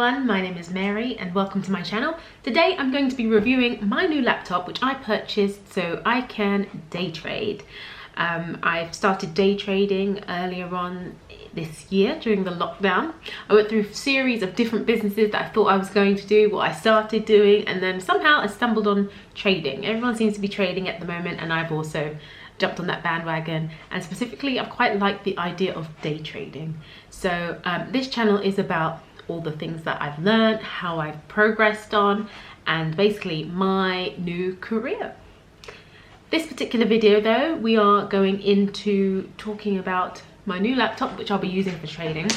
everyone, my name is Mary and welcome to my channel. Today I'm going to be reviewing my new laptop which I purchased so I can day trade. I've started day trading earlier on this year during the lockdown. I went through a series of different businesses that I thought I was going to do, what I started doing, and then somehow I stumbled on trading. Everyone seems to be trading at the moment and I've also jumped on that bandwagon, and specifically I quite like the idea of day trading. So this channel is about all the things that I've learned, how I've progressed on, and basically my new career. This particular video though, we are going into talking about my new laptop which I'll be using for trading,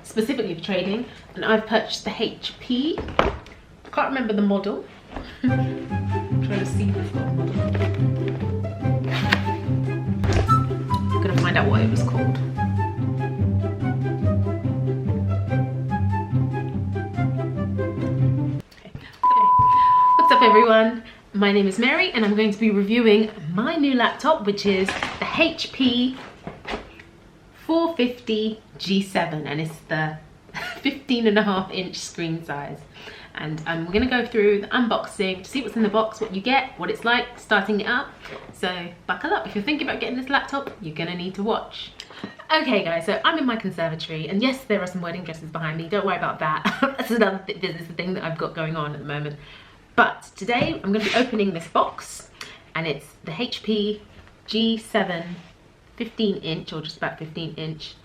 specifically for trading, and I've purchased the HP, I can't remember the model. I'm trying to see if it's got a model. I'm gonna find out what it was called. What's up everyone, my name is Mary and I'm going to be reviewing my new laptop which is the HP 450 G7 and it's the 15.5-inch screen size. And I'm going to go through the unboxing to see what's in the box, what you get, what it's like starting it up. So buckle up, if you're thinking about getting this laptop you're going to need to watch. Okay guys, so I'm in my conservatory and yes there are some wedding dresses behind me, don't worry about that. That's another business thing that I've got going on at the moment. But today I'm going to be opening this box and it's the HP G7 15-inch or just about 15-inch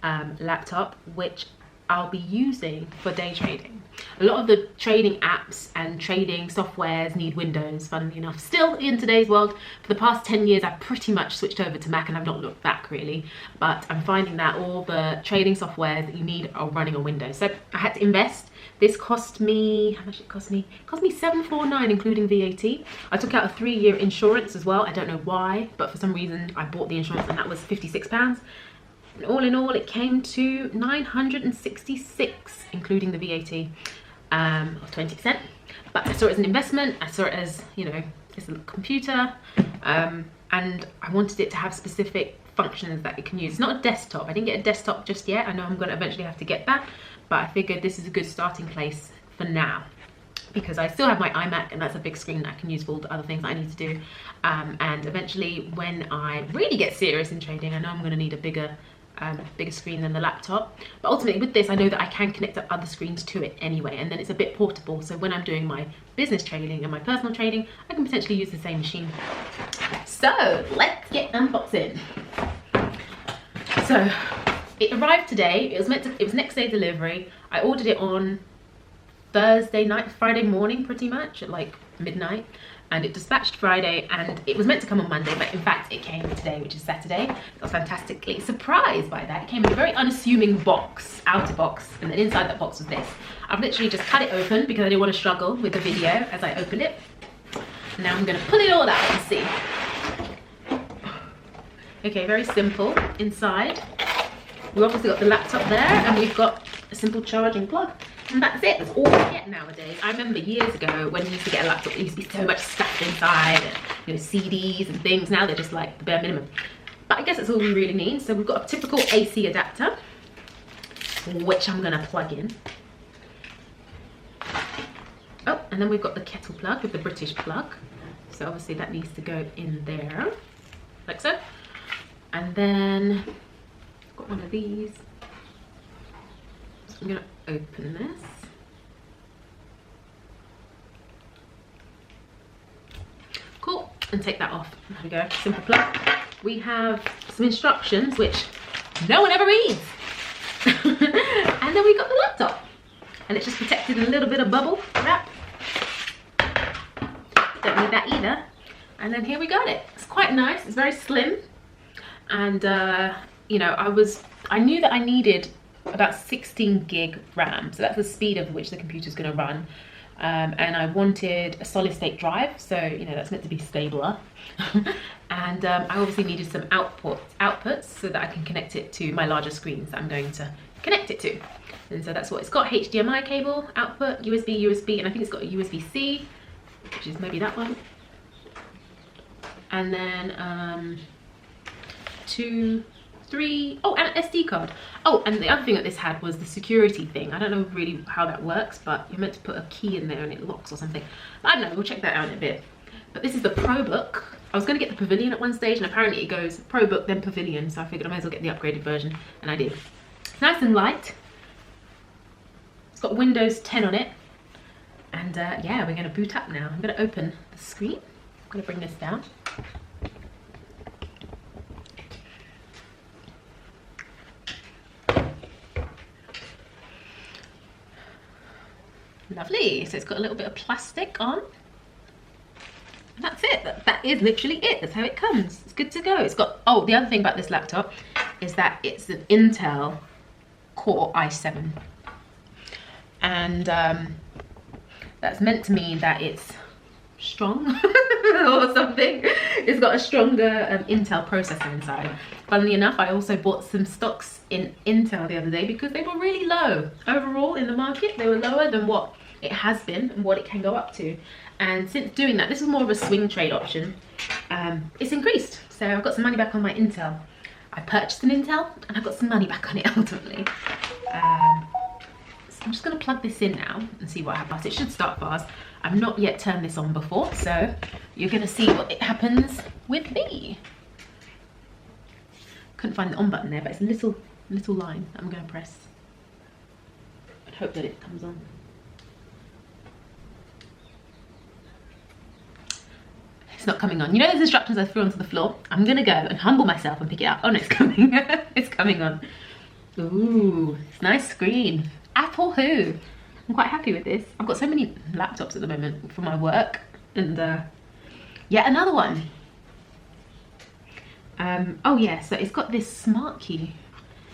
laptop which I'll be using for day trading. A lot of the trading apps and trading softwares need Windows, funnily enough. Still in today's world, for the past 10 years I've pretty much switched over to Mac and I've not looked back really, but I'm finding that all the trading softwares that you need are running on Windows. So I had to invest. This cost me, how much it cost me? It cost me $749 including VAT. I took out a 3-year insurance as well. I don't know why, but for some reason I bought the insurance and that was £56. And all in all, it came to $966, including the VAT of 20%. But I saw it as an investment. I saw it as, you know, it's a computer, and I wanted it to have specific functions that it can use. It's not a desktop. I didn't get a desktop just yet. I know I'm going to eventually have to get that, but I figured this is a good starting place for now, because I still have my iMac and that's a big screen that I can use for all the other things I need to do. And eventually, when I really get serious in trading, I know I'm going to need a bigger screen than the laptop, but ultimately with this I know that I can connect up other screens to it anyway, and then it's a bit portable, so when I'm doing my business trading and my personal trading I can potentially use the same machine. So let's get unboxing. So it arrived today. It was next day delivery. I ordered it on Thursday night, Friday morning pretty much at like midnight, and it dispatched Friday and it was meant to come on Monday, but in fact it came today, which is Saturday. I was fantastically surprised by that. It came in a very unassuming box, outer box, and then inside that box was this. I've literally just cut it open because I didn't want to struggle with the video as I opened it. Now I'm going to pull it all out and see. Okay, very simple inside. We've obviously got the laptop there and we've got a simple charging plug. And that's it, that's all we get nowadays. I remember years ago when we used to get a laptop, there used to be so much stuff inside, and, you know, CDs and things. Now they're just like the bare minimum. But I guess that's all we really need. So we've got a typical AC adapter, which I'm gonna plug in. Oh, and then we've got the kettle plug with the British plug. So obviously that needs to go in there, like so. And then I've got one of these. So I'm gonna open this. Cool, and take that off. There we go, simple plug. We have some instructions which no one ever reads. And then we got the laptop. And it's just protected in a little bit of bubble wrap. Don't need that either. And then here we got it. It's quite nice, it's very slim. And you know, I knew that I needed about 16 gig RAM, so that's the speed of which the computer's going to run, and I wanted a solid state drive, so you know that's meant to be stabler. And I obviously needed some outputs so that I can connect it to my larger screens that I'm going to connect it to. And so that's what it's got: HDMI cable output, USB, and I think it's got a USB-C, which is maybe that one, and then two 3, oh, and an SD card. Oh, and the other thing that this had was the security thing. I don't know really how that works, but you're meant to put a key in there and it locks or something. I don't know, we'll check that out in a bit. But this is the Probook. I was going to get the Pavilion at one stage, and apparently it goes Probook then Pavilion, so I figured I might as well get the upgraded version, and I did. It's nice and light. It's got Windows 10 on it, and yeah, we're going to boot up now. I'm going to open the screen. I'm going to bring this down. Lovely. So it's got a little bit of plastic on. And that's it. That is literally it. That's how it comes. It's good to go. It's got, oh, the other thing about this laptop is that it's an Intel Core i7. And that's meant to mean that it's strong or something. It's got a stronger Intel processor inside. Funnily enough, I also bought some stocks in Intel the other day because they were really low. Overall in the market, they were lower than what it has been and what it can go up to. And since doing that, this is more of a swing trade option, it's increased. So I've got some money back on my Intel. I purchased an Intel and I've got some money back on it ultimately. So I'm just going to plug this in now and see what happens. It should start fast. I've not yet turned this on before, so you're going to see what happens with me. Couldn't find the on button there, but it's a little line I'm going to press and hope that it comes on. It's not coming on. You know those instructions I threw onto the floor? I'm gonna go and humble myself and pick it up. Oh no, it's coming. It's coming on. Ooh, it's a nice screen. Apple who? I'm quite happy with this. I've got so many laptops at the moment for my work, and yet another one. Oh yeah, so it's got this smart key.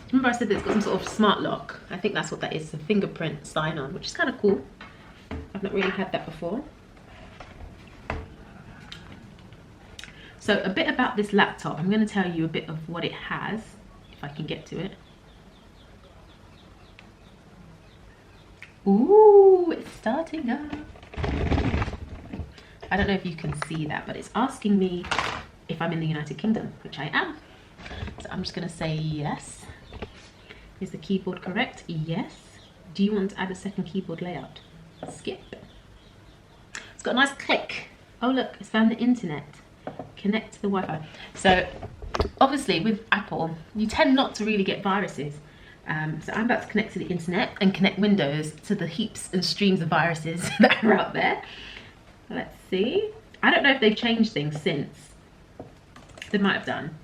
Remember I said that it's got some sort of smart lock? I think that's what that is, a fingerprint sign-on, which is kind of cool. I've not really had that before. So a bit about this laptop. I'm going to tell you a bit of what it has, if I can get to it. Ooh, it's starting up. I don't know if you can see that, but it's asking me if I'm in the United Kingdom, which I am. So I'm just going to say yes. Is the keyboard correct? Yes. Do you want to add a second keyboard layout? Skip. It's got a nice click. Oh look, it's found the internet. Connect to the Wi-Fi. So obviously with Apple, you tend not to really get viruses. So I'm about to connect to the internet and connect Windows to the heaps and streams of viruses that are out there. Let's see. I don't know if they've changed things since. They might have done.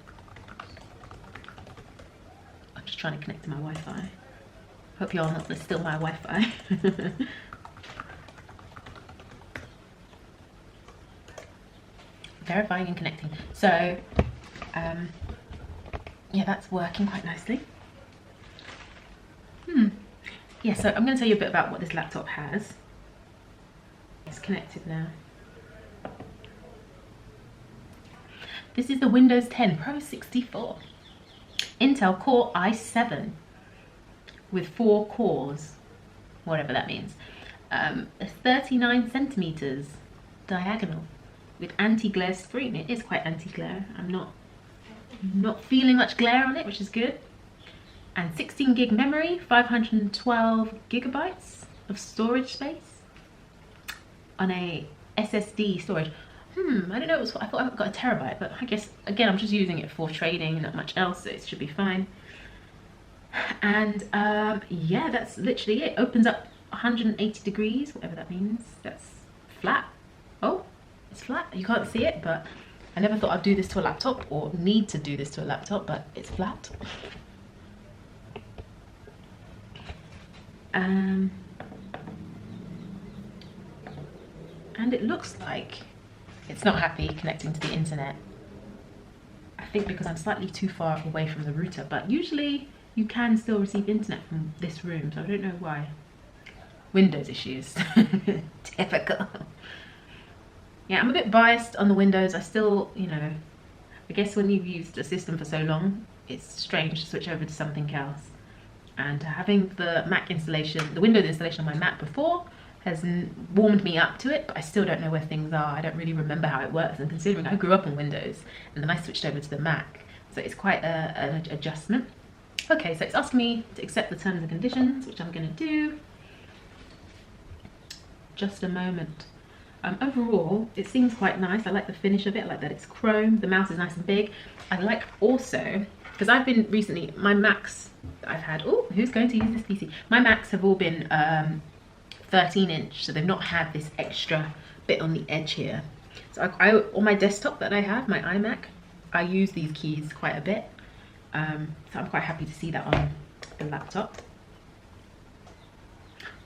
I'm just trying to connect to my Wi-Fi. Hope you're not still my Wi-Fi. Verifying and connecting. So yeah, that's working quite nicely. Yeah, so I'm going to tell you a bit about what this laptop has. It's connected now. This is the Windows 10 Pro 64 Intel Core i7 with 4 cores, whatever that means. 39 centimeters diagonal with anti-glare screen. It is quite anti-glare. I'm not feeling much glare on it, which is good. And 16 gig memory, 512 gigabytes of storage space on a SSD storage. I don't know, I thought I got a terabyte, but I guess again I'm just using it for trading, not much else, so it should be fine. And yeah, that's literally it. Opens up 180 degrees, whatever that means. That's flat. Oh, it's flat. You can't see it, but I never thought I'd do this to a laptop or need to do this to a laptop, but it's flat. And it looks like it's not happy connecting to the internet. I think because I'm slightly too far away from the router, but usually you can still receive internet from this room, so I don't know why. Windows issues. Typical. Yeah, I'm a bit biased on the Windows. I still, you know, I guess when you've used a system for so long, it's strange to switch over to something else. And having the Mac installation, the Windows installation on my Mac before has warmed me up to it, but I still don't know where things are. I don't really remember how it works, and considering I grew up on Windows and then I switched over to the Mac, So it's quite an adjustment. Okay, so it's asking me to accept the terms and conditions, which I'm going to do. Just a moment. Overall, it seems quite nice. I like the finish of it. I like that it's chrome. The mouse is nice and big. I like also, because I've been recently, my Macs that I've had, oh, who's going to use this PC? My Macs have all been 13-inch, so they've not had this extra bit on the edge here. So on my desktop that I have, my iMac, I use these keys quite a bit. So I'm quite happy to see that on the laptop.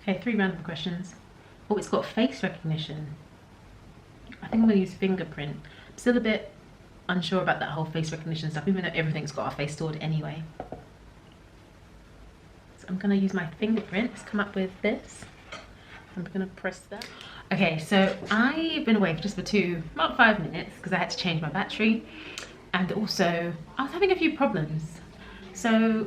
Okay, 3 random questions. Oh, it's got face recognition. I think I'm going to use fingerprint. I'm still a bit unsure about that whole face recognition stuff, even though everything's got our face stored anyway. So I'm going to use my fingerprint. Let's come up with this. I'm going to press that. Okay, so I've been away just for about 5 minutes because I had to change my battery. And also, I was having a few problems. So,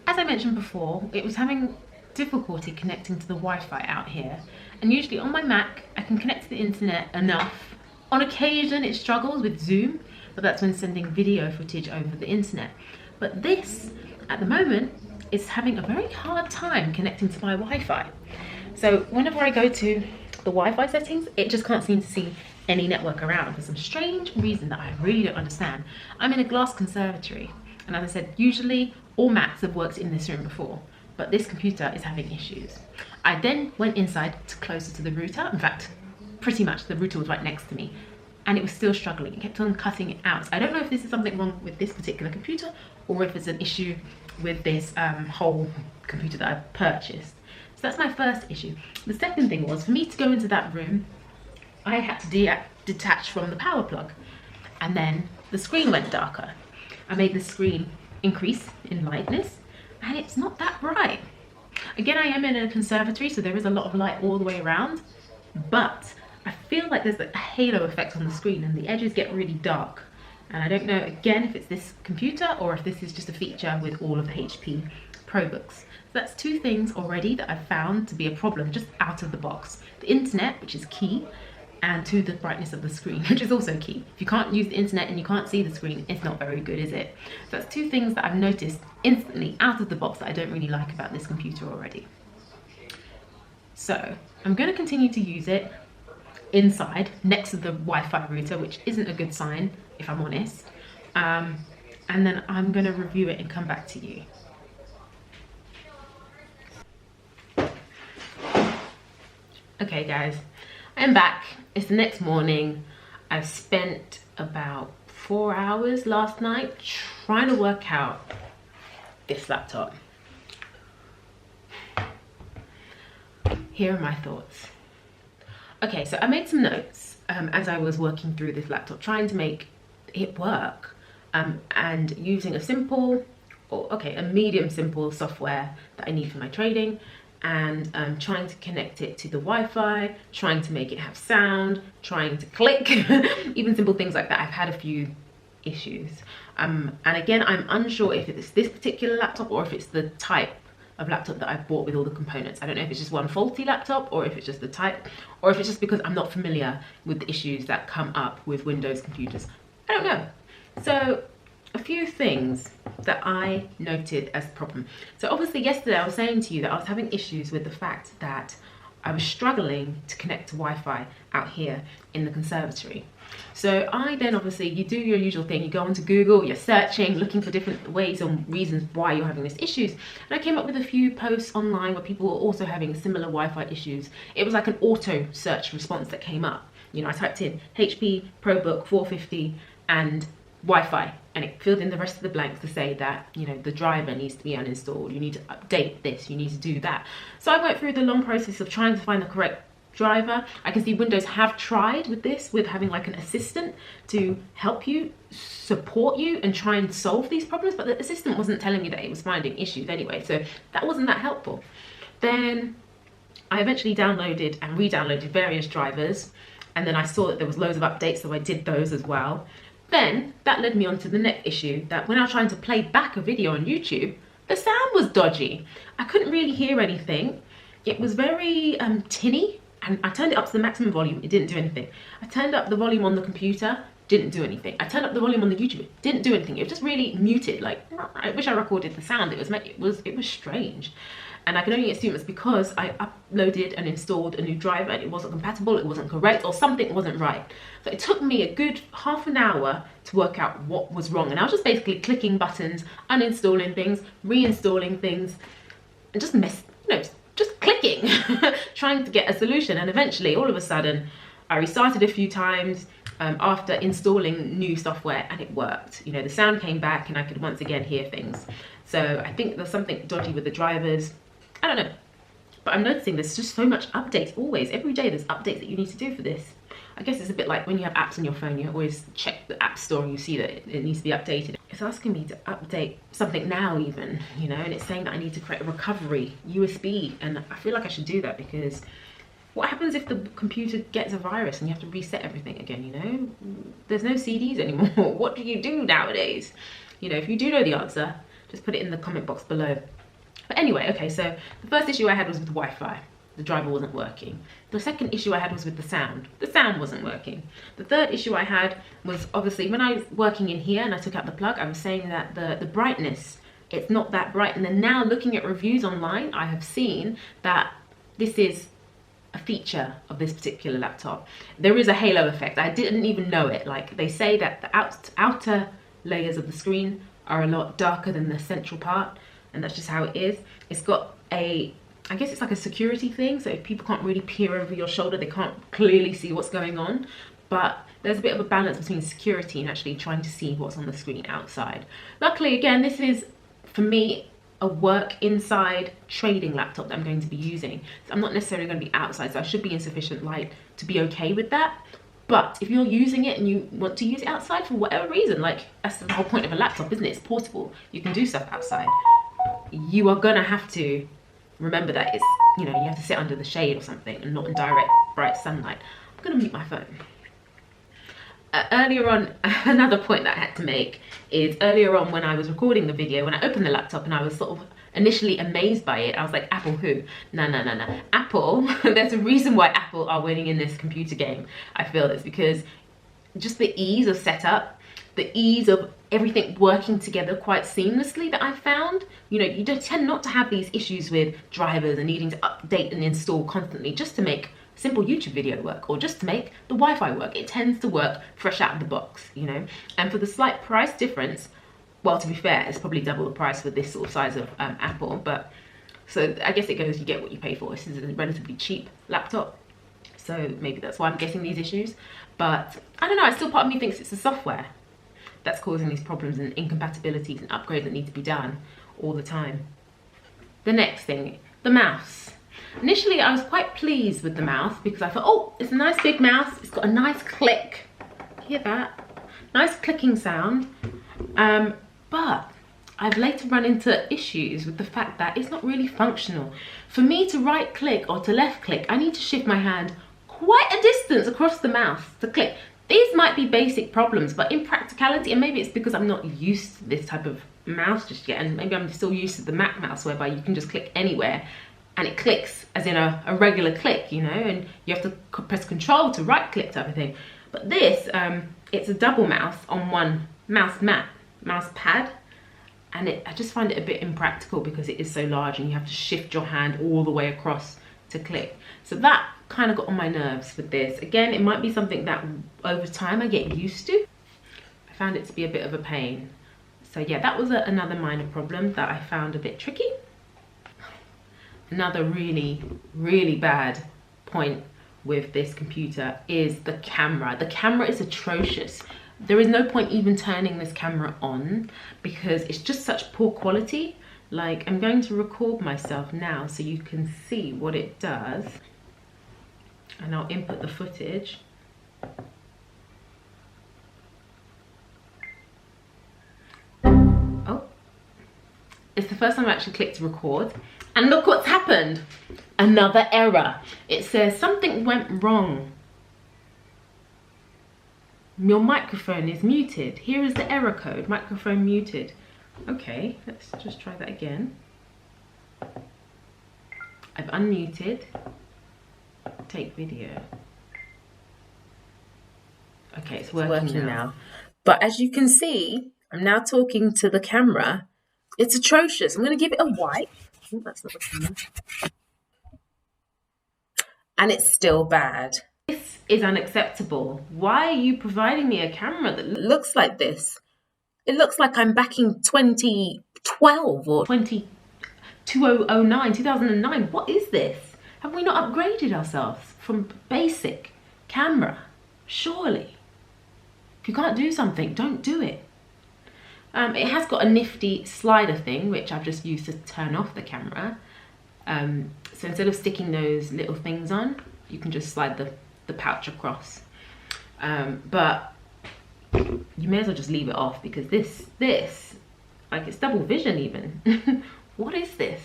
as I mentioned before, it was having difficulty connecting to the Wi-Fi out here. And usually on my Mac, I can connect to the internet enough. On occasion, it struggles with Zoom, but that's when sending video footage over the internet. But this, at the moment, is having a very hard time connecting to my Wi-Fi. So whenever I go to the Wi-Fi settings, it just can't seem to see any network around for some strange reason that I really don't understand. I'm in a glass conservatory, and as I said, usually all Macs have worked in this room before, but this computer is having issues. I then went inside to closer to the router. In fact, pretty much the router was right next to me, and it was still struggling. It kept on cutting it out. So I don't know if this is something wrong with this particular computer or if it's an issue with this whole computer that I've purchased. So that's my first issue. The second thing was, for me to go into that room, I had to detach from the power plug, and then the screen went darker. I made the screen increase in lightness, and it's not that bright. Again, I am in a conservatory, so there is a lot of light all the way around, but I feel like there's a halo effect on the screen and the edges get really dark. And I don't know, again, if it's this computer or if this is just a feature with all of the HP Probooks. So that's 2 things already that I've found to be a problem just out of the box. The internet, which is key, and 2, the brightness of the screen, which is also key. If you can't use the internet and you can't see the screen, it's not very good, is it? So that's 2 things that I've noticed instantly out of the box that I don't really like about this computer already. So I'm going to continue to use it inside next to the Wi-Fi router, which isn't a good sign, if I'm honest. And then I'm going to review it and come back to you. Okay guys, I'm back. It's the next morning. I've spent about 4 hours last night trying to work out this laptop. Here are my thoughts. Okay, so I made some notes as I was working through this laptop, trying to make it work, and using a medium simple software that I need for my trading, and trying to connect it to the Wi-Fi, trying to make it have sound, trying to click, even simple things like that. I've had a few issues. And again, I'm unsure if it's this particular laptop or if it's the type of laptop that I've bought with all the components. I don't know if it's just one faulty laptop or if it's just the type, or if it's just because I'm not familiar with the issues that come up with Windows computers. I don't know. So a few things that I noted as a problem. So obviously yesterday I was saying to you that I was having issues with the fact that I was struggling to connect to Wi-Fi out here in the conservatory. So I then obviously, you do your usual thing, you go onto Google, you're searching, looking for different ways and reasons why you're having these issues. And I came up with a few posts online where people were also having similar Wi-Fi issues. It was like an auto search response that came up. You know, I typed in HP Probook 450 and Wi-Fi, and it filled in the rest of the blanks to say that, you know, the driver needs to be uninstalled, you need to update this, you need to do that. So I went through the long process of trying to find the correct driver. I can see Windows have tried with this, with having like an assistant to help you, support you and try and solve these problems, but the assistant wasn't telling me that it was finding issues anyway, so that wasn't that helpful. Then I eventually downloaded and re-downloaded various drivers, and then I saw that there was loads of updates, so I did those as well. Then that led me on to the next issue, that when I was trying to play back a video on YouTube, the sound was dodgy. I couldn't really hear anything. It was very tinny, and I turned it up to the maximum volume. It didn't do anything. I turned up the volume on the computer, didn't do anything. I turned up the volume on the YouTube, didn't do anything. It was just really muted. Like, I wish I recorded the sound. It was strange. And I can only assume it's because I uploaded and installed a new driver and it wasn't compatible, it wasn't correct, or something wasn't right. So it took me a good half an hour to work out what was wrong. And I was just basically clicking buttons, uninstalling things, reinstalling things, and just just clicking, trying to get a solution. And eventually, all of a sudden, I restarted a few times after installing new software, and it worked. You know, the sound came back and I could once again hear things. So I think there's something dodgy with the drivers. I don't know, but I'm noticing there's just so much updates always. Every day there's updates that you need to do for this. I guess it's a bit like when you have apps on your phone, you always check the app store and you see that it needs to be updated. It's asking me to update something now even, you know, and it's saying that I need to create a recovery USB, and I feel like I should do that, because what happens if the computer gets a virus and you have to reset everything again, you know? There's no CDs anymore. What do you do nowadays? You know, if you do know the answer, just put it in the comment box below. But anyway, okay, so the first issue I had was with Wi-Fi. The driver wasn't working. The second issue I had was with the sound. The sound wasn't working. The third issue I had was, obviously, when I was working in here and I took out the plug, I was saying that the brightness, it's not that bright. And then now looking at reviews online, I have seen that this is a feature of this particular laptop. There is a halo effect. I didn't even know it. Like, they say that the outer layers of the screen are a lot darker than the central part, and that's just how it is. It's got a, I guess it's like a security thing, so if people can't really peer over your shoulder, they can't clearly see what's going on. But there's a bit of a balance between security and actually trying to see what's on the screen outside. Luckily, again, this is, for me, a work inside trading laptop that I'm going to be using. So I'm not necessarily going to be outside, so I should be in sufficient light to be okay with that. But if you're using it and you want to use it outside for whatever reason, like, that's the whole point of a laptop, isn't it? It's portable. You can do stuff outside. You are gonna have to remember that it's, you know, you have to sit under the shade or something and not in direct bright sunlight. I'm gonna mute my phone. Earlier on, another point that I had to make is earlier on when I was recording the video, when I opened the laptop and I was sort of initially amazed by it, I was like, Apple who? No. Apple, there's a reason why Apple are winning in this computer game. I feel it's because just the ease of setup, the ease of everything working together quite seamlessly that I found. You know, you don't tend not to have these issues with drivers and needing to update and install constantly just to make simple YouTube video work, or just to make the Wi-Fi work. It tends to work fresh out of the box, you know. And for the slight price difference, well, to be fair, it's probably double the price for this sort of size of Apple, but so I guess it goes, you get what you pay for. This is a relatively cheap laptop, so maybe that's why I'm getting these issues. But I don't know, still part of me thinks it's the software that's causing these problems and incompatibilities and upgrades that need to be done all the time. The next thing, the mouse. Initially, I was quite pleased with the mouse because I thought, oh, it's a nice big mouse. It's got a nice click. Hear that? Nice clicking sound. But I've later run into issues with the fact that it's not really functional. For me to right click or to left click, I need to shift my hand quite a distance across the mouse to click. These might be basic problems, but in practicality, and maybe it's because I'm not used to this type of mouse just yet, and maybe I'm still used to the Mac mouse whereby you can just click anywhere and it clicks as in a regular click, you know, and you have to press control to right click type of thing. But this, it's a double mouse on one mouse pad, and I just find it a bit impractical because it is so large and you have to shift your hand all the way across to click. So that kind of got on my nerves with this. Again, it might be something that over time I get used to. I found it to be a bit of a pain. So yeah, that was another minor problem that I found a bit tricky. Another really, really bad point with this computer is the camera. The camera is atrocious. There is no point even turning this camera on because it's just such poor quality. Like, I'm going to record myself now so you can see what it does. And I'll input the footage. Oh, it's the first time I actually clicked record. And look what's happened. Another error. It says something went wrong. Your microphone is muted. Here is the error code, microphone muted. Okay, let's just try that again. I've unmuted. Take video. Okay, it's working now. But as you can see, I'm now talking to the camera. It's atrocious. I'm going to give it a wipe. Oh, that's not the camera. And it's still bad. This is unacceptable. Why are you providing me a camera that looks like this? It looks like I'm back in 2012 or 2009. What is this? Have we not upgraded ourselves from basic camera? Surely. If you can't do something, don't do it. It has got a nifty slider thing, which I've just used to turn off the camera. So instead of sticking those little things on, you can just slide the pouch across. But you may as well just leave it off, because this, like, it's double vision even. What is this?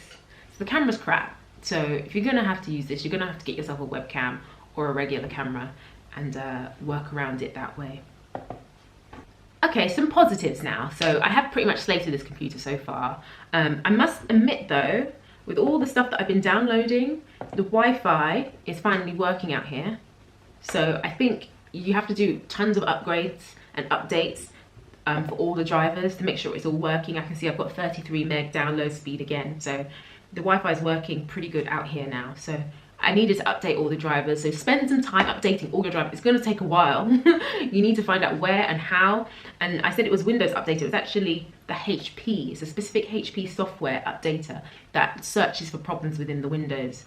So the camera's crap. So if you're gonna have to use this, you're gonna have to get yourself a webcam or a regular camera and work around it that way. Okay, some positives now. So I have pretty much slated this computer so far. I must admit though, with all the stuff that I've been downloading, the Wi-Fi is finally working out here. So I think you have to do tons of upgrades and updates for all the drivers to make sure it's all working. I can see I've got 33 meg download speed again. So the Wi-Fi is working pretty good out here now. So I needed to update all the drivers. So spend some time updating all your drivers. It's going to take a while. You need to find out where and how. And I said it was Windows update. It was actually the HP. It's a specific HP software updater that searches for problems within the Windows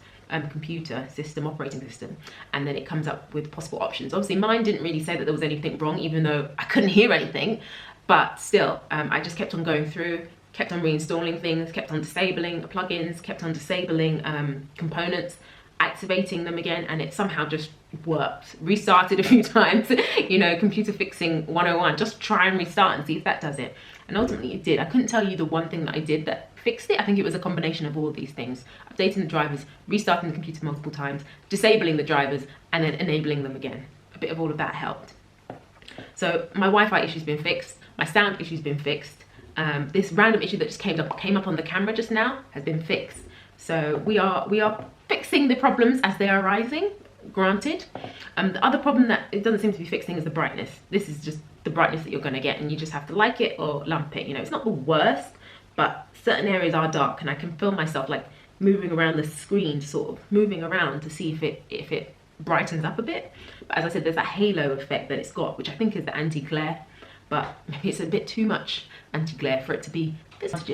computer system, operating system, and then it comes up with possible options. Obviously mine didn't really say that there was anything wrong, even though I couldn't hear anything, but still I just kept on going through, kept on reinstalling things, kept on disabling plugins, kept on disabling components, activating them again, and it somehow just worked. Restarted a few times, you know, computer fixing 101, just try and restart and see if that does it. And ultimately it did. I couldn't tell you the one thing that I did that fixed it. I think it was a combination of all of these things: updating the drivers, restarting the computer multiple times, disabling the drivers, and then enabling them again. A bit of all of that helped. So my Wi-Fi issue's been fixed, my sound issue's been fixed. This random issue that just came up on the camera just now has been fixed. So we are fixing the problems as they are arising, granted. The other problem that it doesn't seem to be fixing is the brightness. This is just the brightness that you're going to get, and you just have to like it or lump it. You know, it's not the worst, but certain areas are dark, and I can feel myself like moving around the screen, sort of moving around to see if it brightens up a bit. But as I said, there's that halo effect that it's got, which I think is the anti-glare, but maybe it's a bit too much anti-glare for it to be this much.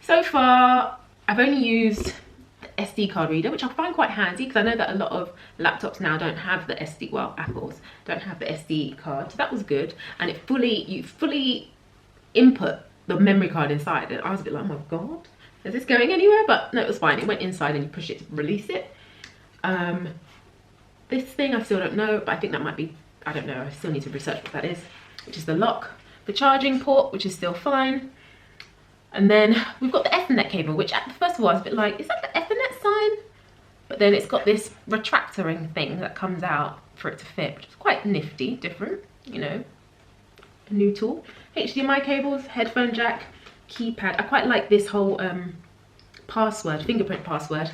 So far I've only used the SD card reader, which I find quite handy, because I know that a lot of laptops now don't have the SD, well, Apple's don't have the SD card, so that was good. And you fully input the memory card inside, and I was a bit like, oh my god, is this going anywhere? But no, it was fine. It went inside and you push it to release it. This thing I still don't know, but I think that might be, I don't know, I still need to research what that is, which is the lock. The charging port, which is still fine. And then we've got the Ethernet cable, which at first of all I was a bit like, is that the Ethernet sign? But then it's got this retractoring thing that comes out for it to fit, which is quite nifty, different, you know, a new tool. HDMI cables, headphone jack, keypad. I quite like this whole fingerprint password,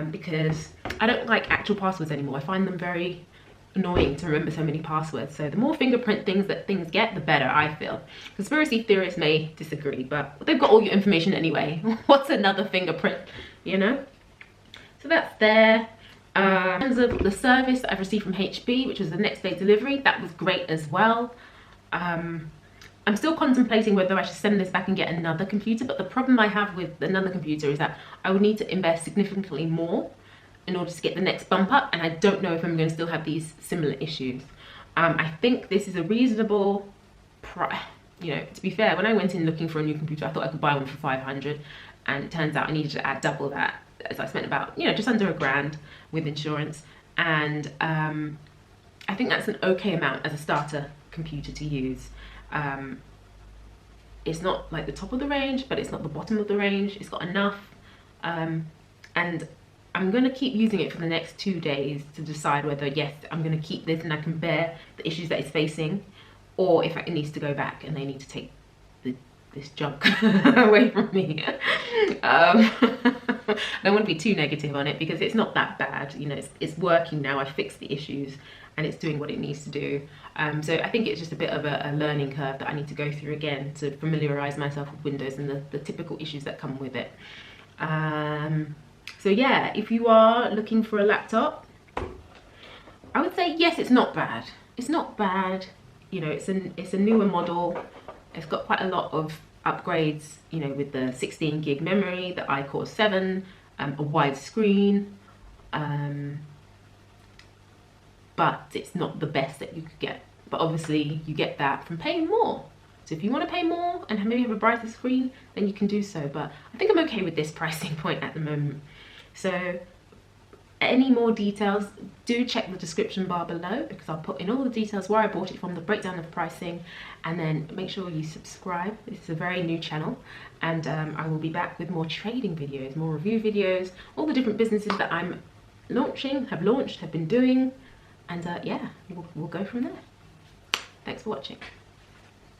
because I don't like actual passwords anymore. I find them very annoying to remember so many passwords. So the more fingerprint things that things get, the better, I feel. Conspiracy theorists may disagree, but they've got all your information anyway. What's another fingerprint, you know? So that's there. In terms of the service that I've received from HP, which was the next day delivery, that was great as well. I'm still contemplating whether I should send this back and get another computer, but the problem I have with another computer is that I would need to invest significantly more in order to get the next bump up, and I don't know if I'm going to still have these similar issues. I think this is a reasonable price. You know, to be fair, when I went in looking for a new computer, I thought I could buy one for 500, and it turns out I needed to add double that. So I spent about, you know, just under £1,000 with insurance, and I think that's an okay amount as a starter computer to use. It's not like the top of the range, but it's not the bottom of the range. It's got enough, and I'm going to keep using it for the next 2 days to decide whether, yes, I'm going to keep this and I can bear the issues that it's facing, or if it needs to go back and they need to take the this junk away from me. I don't want to be too negative on it because it's not that bad. You know, it's working now. I fixed the issues and it's doing what it needs to do. So I think it's just a bit of a learning curve that I need to go through again to familiarize myself with Windows and the typical issues that come with it. So yeah, if you are looking for a laptop, I would say yes, it's not bad. It's not bad. You know, it's a newer model. It's got quite a lot of upgrades, you know, with the 16 gig memory, the iCore 7, a wide screen, but it's not the best that you could get. But obviously you get that from paying more. So if you want to pay more and maybe have a brighter screen, then you can do so. But I think I'm okay with this pricing point at the moment. So any more details, do check the description bar below because I'll put in all the details where I bought it from, the breakdown of pricing, and then make sure you subscribe. This is a very new channel, and I will be back with more trading videos, more review videos, all the different businesses that I'm launching, have launched, have been doing, and yeah, we'll go from there. Thanks for watching.